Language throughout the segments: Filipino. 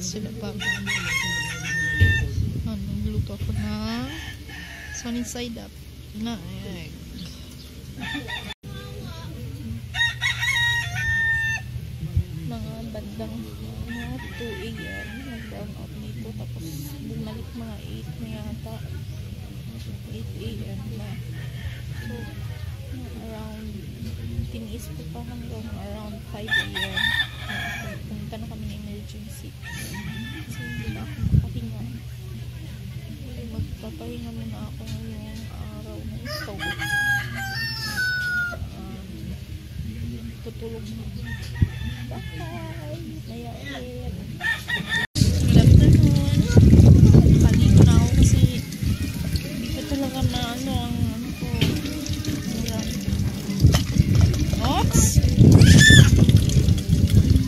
sila pa. Nagluto ako na sunny side up na egg. Mga bandang 2 AM nag-down out nito, tapos bumalik mga 8 na yata, 8 AM na. So around tiniis ko pa hanggang around 5 AM pumunta na kami ng emergency kasi hindi na ako makahinga. Magpapahinga muna ako ngayong araw na ito. Tutulog na. Bye! Maya ulit. Good afternoon. Paligo na ako kasi hindi ko talaga na ang ko. Ops!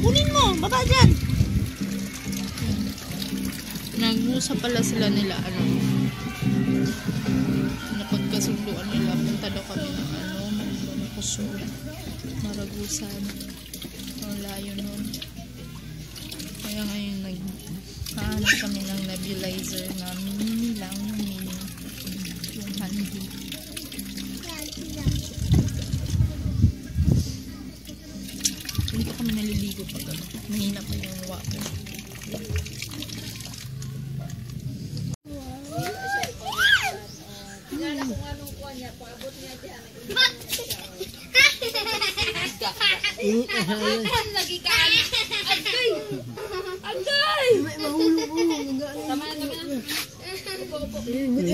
Kunin mo! Baba dyan! Nag-usap pala sila nila napagkasunduan nila, punta daw kami ng Kusur, Maragusan. Ang layo nun. Kaya ngayon naghahanap kami ng nebulizer na mini lang, yung handy. Hindi pa kami naliligo pag mahina pa yung water. Lagi ka. Agay.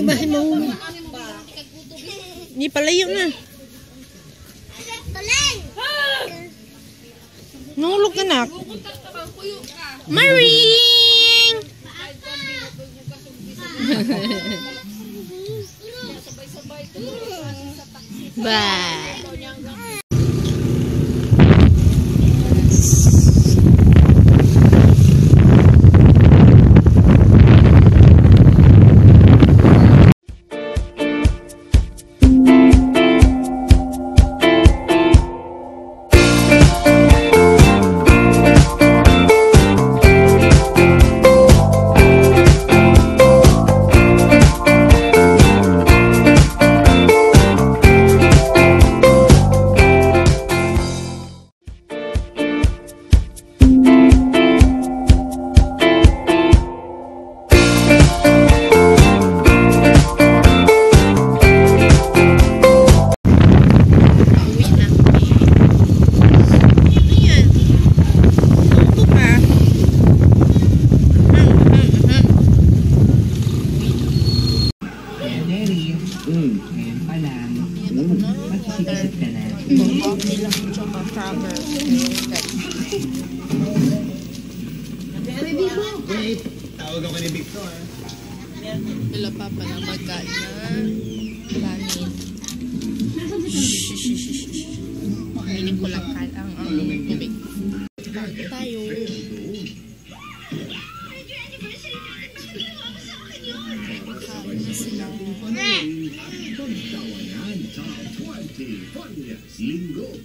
Mahulog. Ni palayo na. Nulog ka na. Maring! Bye! Tawag ako ni Victor. Sila pa pala magkain na kanin. Kainin ko lang ang tubig. Kain tayo. Kain na sila. Pagtawanan sa 20 Linggo.